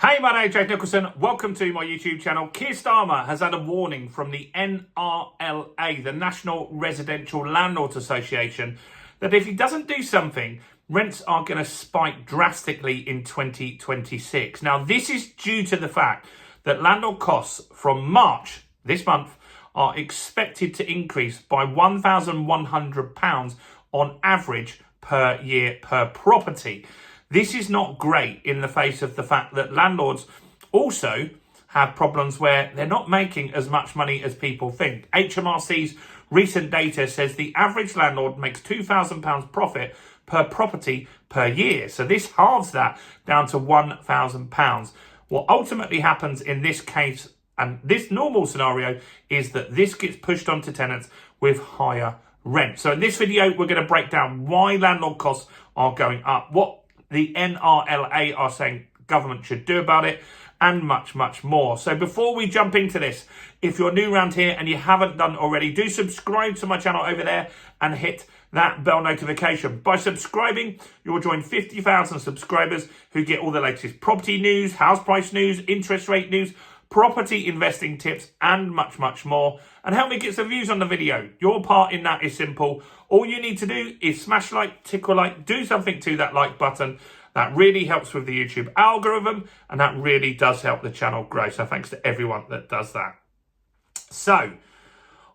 Hey, my name's Jake Nicholson. Welcome to my YouTube channel. Keir Starmer has had a warning from the NRLA, the National Residential Landlords Association, that if he doesn't do something, rents are going to spike drastically in 2026. Now, this is due to the fact that landlord costs from March, this month, are expected to increase by £1,100 on average per year per property. This is not great in the face of the fact that landlords also have problems where they're not making as much money as people think. HMRC's recent data says the average landlord makes £2,000 profit per property per year. So this halves that down to £1,000. What ultimately happens in this case and this normal scenario is that this gets pushed onto tenants with higher rent. So in this video, we're going to break down why landlord costs are going up, what the NRLA are saying government should do about it, and much, much more. So before we jump into this, if you're new around here and you haven't done already, do subscribe to my channel over there and hit that bell notification. By subscribing, you'll join 50,000 subscribers who get all the latest property news, house price news, interest rate news, property investing tips, and much, much more. And help me get some views on the video. Your part in that is simple. All you need to do is smash like, tickle like, do something to that like button. That really helps with the YouTube algorithm, and that really does help the channel grow. So thanks to everyone that does that. So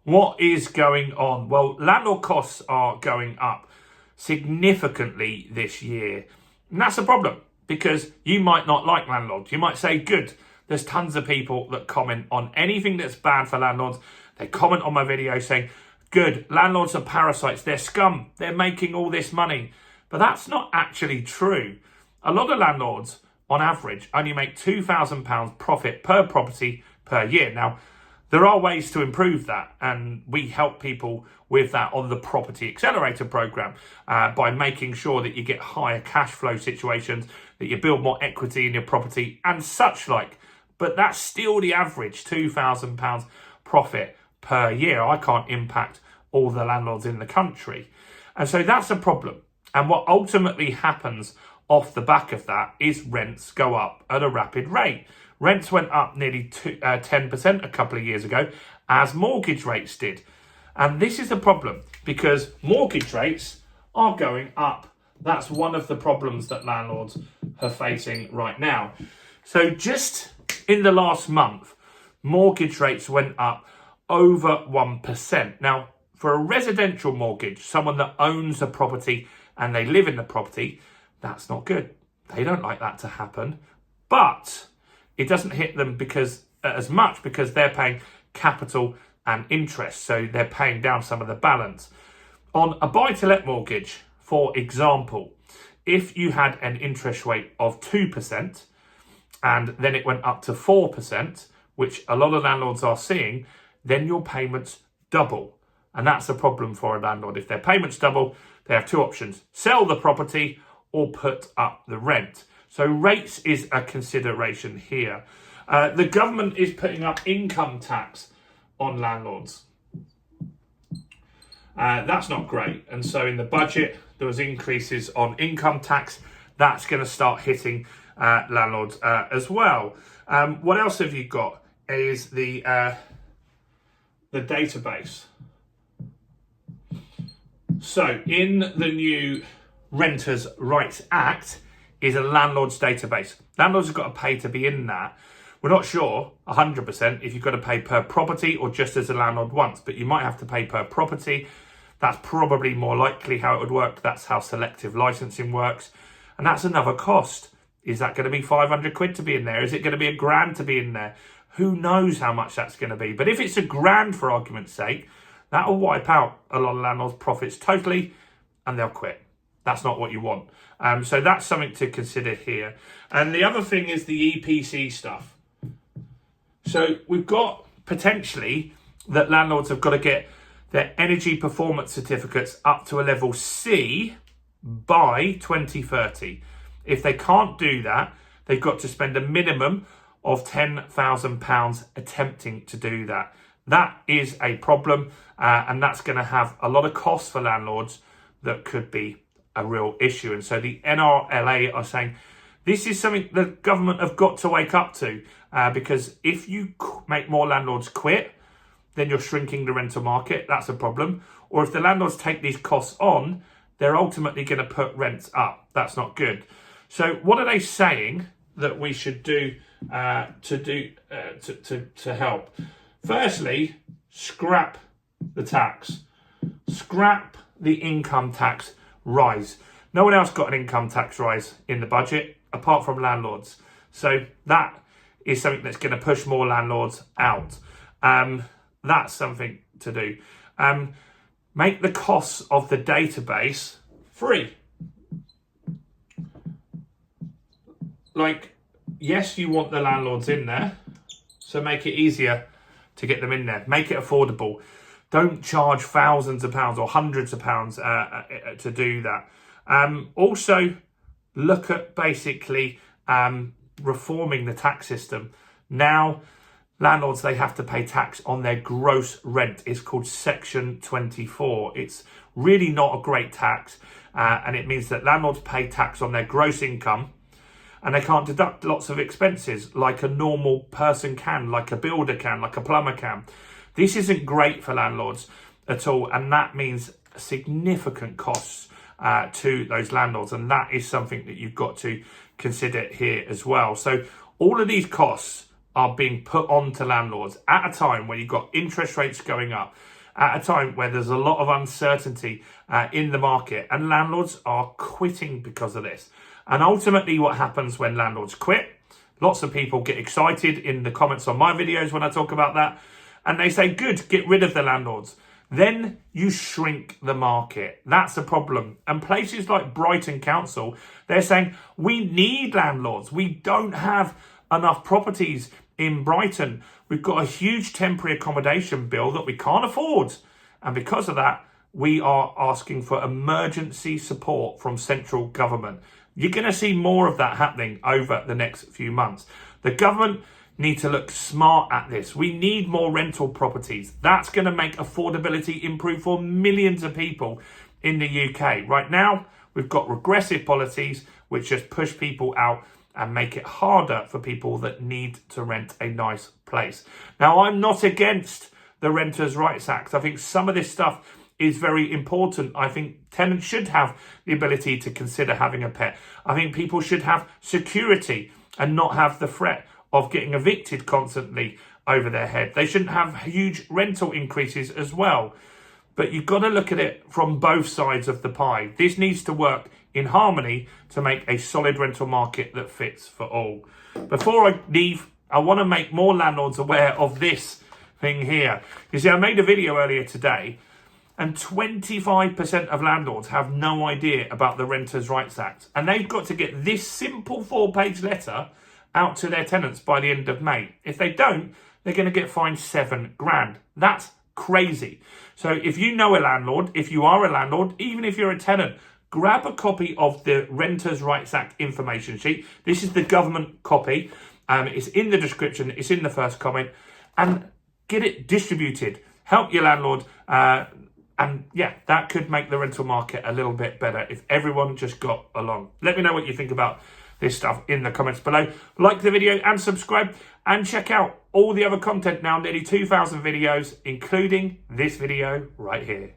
what is going on? Well, landlord costs are going up significantly this year. And that's a problem because you might not like landlords. You might say, good. There's tons of people that comment on anything that's bad for landlords. They comment on my video saying, good, landlords are parasites, they're scum, they're making all this money. But that's not actually true. A lot of landlords, on average, only make £2,000 profit per property per year. Now, there are ways to improve that, and we help people with that on the Property Accelerator program by making sure that you get higher cash flow situations, that you build more equity in your property and such like. But that's still the average, £2,000 profit per year. I can't impact all the landlords in the country. And so that's a problem. And what ultimately happens off the back of that is rents go up at a rapid rate. Rents went up nearly 10% a couple of years ago, as mortgage rates did. And this is a problem because mortgage rates are going up. That's one of the problems that landlords are facing right now. So just in the last month, mortgage rates went up over 1%. Now, for a residential mortgage, someone that owns a property and they live in the property, that's not good. They don't like that to happen. But it doesn't hit them as much because they're paying capital and interest. So they're paying down some of the balance. On a buy-to-let mortgage, for example, if you had an interest rate of 2%, and then it went up to 4%, which a lot of landlords are seeing, then your payments double. And that's a problem for a landlord. If their payments double, they have two options: sell the property or put up the rent. So rates is a consideration here. The government is putting up income tax on landlords. That's not great. And so in the budget, there was increases on income tax. That's going to start hitting landlords as well. What else have you got is the database. So in the new Renters' Rights Act is a landlord's database. Landlords have got to pay to be in that. We're not sure 100% if you've got to pay per property or just as a landlord once, but you might have to pay per property. That's probably more likely how it would work. That's how selective licensing works. And that's another cost. Is that going to be 500 quid to be in there? Is it going to be £1,000 to be in there? Who knows how much that's going to be? But if it's £1,000 for argument's sake, that will wipe out a lot of landlords' profits totally, and they'll quit. That's not what you want. So that's something to consider here. And the other thing is the EPC stuff. So we've got potentially that landlords have got to get their energy performance certificates up to a level C by 2030. If they can't do that, they've got to spend a minimum of £10,000 attempting to do that. That is a problem, and that's going to have a lot of costs for landlords that could be a real issue. And so the NRLA are saying This is something the government have got to wake up to, because if you make more landlords quit, then you're shrinking the rental market. That's a problem. Or if the landlords take these costs on, they're ultimately going to put rents up. That's not good. So what are they saying that we should do to help? Firstly, scrap the tax. Scrap the income tax rise. No one else got an income tax rise in the budget apart from landlords. So that is something that's going to push more landlords out. That's something to do. Make the costs of the database free. Like, yes, you want the landlords in there, so make it easier to get them in there. Make it affordable. Don't charge thousands of pounds or hundreds of pounds to do that. Also, look at basically reforming the tax system. Now, landlords, they have to pay tax on their gross rent. It's called Section 24. It's really not a great tax, and it means that landlords pay tax on their gross income, and they can't deduct lots of expenses like a normal person can, like a builder can, like a plumber can. This isn't great for landlords at all, and that means significant costs to those landlords, and that is something that you've got to consider here as well. So all of these costs are being put onto landlords at a time where you've got interest rates going up, at a time where there's a lot of uncertainty in the market, and landlords are quitting because of this. And ultimately what happens when landlords quit, lots of people get excited in the comments on my videos when I talk about that, and they say, good, get rid of the landlords. Then you shrink the market. That's a problem. And places like Brighton Council, they're saying, we need landlords. We don't have enough properties in Brighton. We've got a huge temporary accommodation bill that we can't afford. And because of that, we are asking for emergency support from central government. You're going to see more of that happening over the next few months. The government need to look smart at this. We need more rental properties. That's going to make affordability improve for millions of people in the UK. Right now, we've got regressive policies which just push people out and make it harder for people that need to rent a nice place. Now, I'm not against the Renters' Rights Act. I think some of this stuff is very important. I think tenants should have the ability to consider having a pet. I think people should have security and not have the threat of getting evicted constantly over their head. They shouldn't have huge rental increases as well. But you've got to look at it from both sides of the pie. This needs to work in harmony to make a solid rental market that fits for all. Before I leave, I want to make more landlords aware of this thing here. You see, I made a video earlier today, and 25% of landlords have no idea about the Renters' Rights Act. And they've got to get this simple 4-page letter out to their tenants by the end of May. If they don't, they're going to get fined £7,000. That's crazy. So if you know a landlord, if you are a landlord, even if you're a tenant, grab a copy of the Renters' Rights Act information sheet. This is the government copy. It's in the description. It's in the first comment. And get it distributed. Help your landlord. And yeah, that could make the rental market a little bit better if everyone just got along. Let me know what you think about this stuff in the comments below. Like the video and subscribe, and check out all the other content now, nearly 2,000 videos, including this video right here.